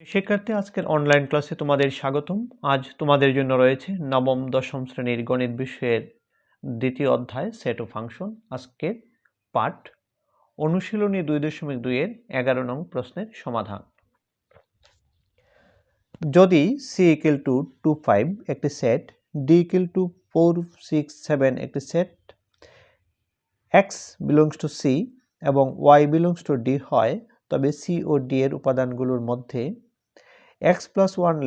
শিক্ষার্থী, আজকের অনলাইন ক্লাসে তোমাদের স্বাগতম। আজ তোমাদের জন্য রয়েছে নবম দশম শ্রেণীর গণিত বিষয়ের দ্বিতীয় অধ্যায় সেট ও ফাংশন। আজকের পাঠ অনুশীলনী 2.2 এর 11 নং প্রশ্নের সমাধান। যদি c = 2, 5 একটি সেট, d = 4, 6, 7 একটি set, x belongs to c এবং y belongs to d হয়, তবে c ও d এর উপাদানগুলোর মধ্যে x + 1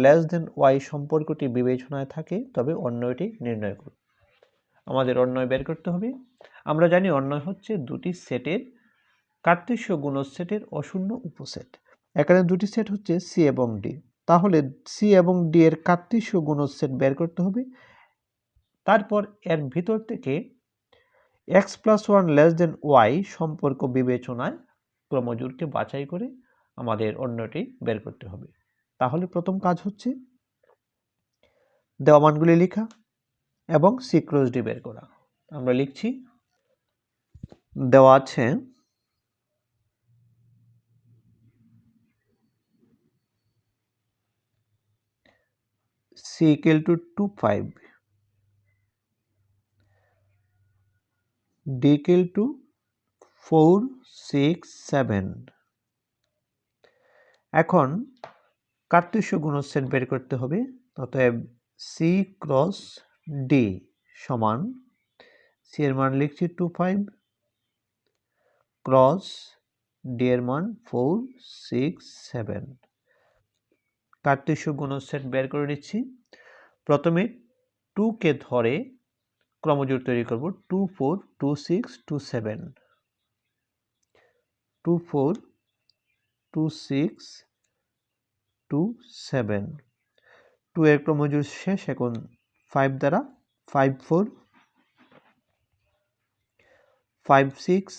y সম্পর্কটি বিবেচনায় থাকে, তবে অন্যটি নির্ণয় করুন। আমাদের অন্যয় বের করতে হবে। আমরা জানি অন্যয় হচ্ছে দুটি সেটের কার্তেশীয় গুণজ-সেটের অশূন্য উপসেট। এখানে দুটি সেট হচ্ছে c এবং d, তাহলে c এবং d এর কার্তেশীয় গুণজ-সেট বের করতে হবে। তারপর এর ভিতর থেকে x + 1 y সম্পর্ক বিবেচনায় ক্রমজোড়কে বাছাই করে আমাদের অন্যটি বের করতে হবে। তাহলে প্রথম কাজ হচ্ছে দেওয়া মানগুলি লেখা এবং c × d বের করা। আমরা লিখছি, দেওয়া আছে c = 2, 5, d = 4, 6, 7। এখন কার্তেশীয় গুণজ-সেট বের করতে হবে। অতএব c × d সমান, c এর মান লিখছি 2, 5, ক্রস d এর মান 4, 6, 7। কার্তেশীয় গুণজ-সেট বের করে নিচ্ছি। প্রথমে 2 কে ধরে ক্রমজোড় তৈরি করব। 2, 4, 2, 6, 2, 7, 2, 4, 2, 6, 2, 7। 2 এর ক্রমজোড় শেষ, এখন 5 দ্বারা 5, 4, 5, 6,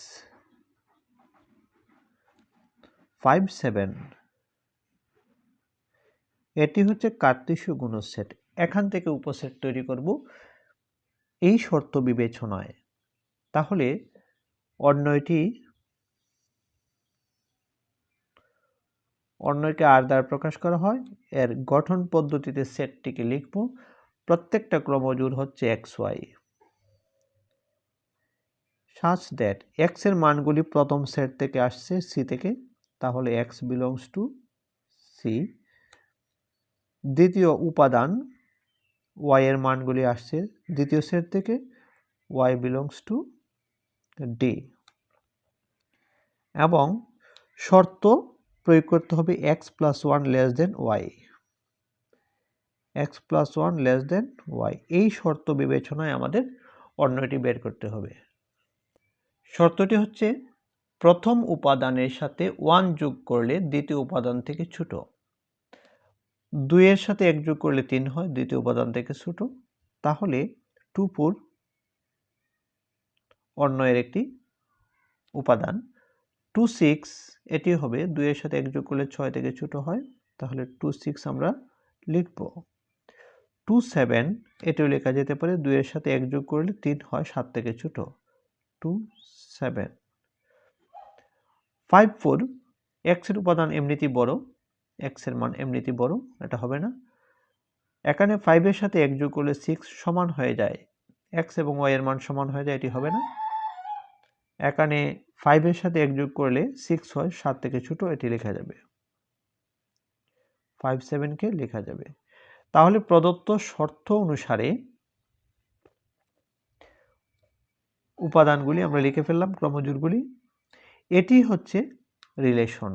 5, 7। এটি হচ্ছে কার্তেশীয় গুণজ-সেট। এখান থেকে উপসেট তৈরি করব এই শর্ত বিবেচনায়। তাহলে অন্যয়কে আর দ্বারা প্রকাশ করা হয়। এর গঠন পদ্ধতিতে সেটটিকে লিখব। প্রত্যেকটা ক্রমজোড় হচ্ছে xy, such that x এর মানগুলি প্রথম সেট থেকে আসছে c থেকে, তাহলে x belongs to c। দ্বিতীয় উপাদান y এর মানগুলি আসছে দ্বিতীয় সেট থেকে, y belongs to d। এবং শর্ত প্রয়োগ করতে হবে x + 1 y, x + 1 y। এই শর্ত বিবেচনায় আমাদের অন্যটি বের করতে হবে। শর্তটি হচ্ছে, প্রথম উপাদানের সাথে 1 যোগ করলে দ্বিতীয় উপাদান থেকে ছোট, 2 এর সাথে 1 যোগ করলে 3 হয়, দ্বিতীয় উপাদান থেকে ছোট। তাহলে 2, 4 অন্যয়ের একটি উপাদান। 2, 6 এটি হবে, 2 এর সাথে 1 যোগ করলে 6 থেকে ছোট হয়, তাহলে 2, 6 আমরা লিখব। 2, 7 এটিও লেখা যেতে পারে, 2 এর সাথে 1 যোগ করলে 3 হয়, 7 থেকে ছোট, 2, 7। 5, 4 x এর উপাদান এমনিতেই বড়, x এর মান এমনিতেই বড়, এটা হবে না। এখানে 5 এর সাথে 1 যোগ করলে 6 সমান হয়ে যায়, x এবং y এর মান সমান হয়ে যায়, এটি হবে না। এখানে 5 এর সাথে 1 যোগ করলে 6 হয়, 7 থেকে ছোট, এটি লেখা যাবে, 5, 7 কে লেখা যাবে। তাহলে প্রদত্ত শর্ত অনুসারে উপাদানগুলি আমরা লিখে ফেললাম, ক্রমজোড়গুলি। এটি হচ্ছে রিলেশন।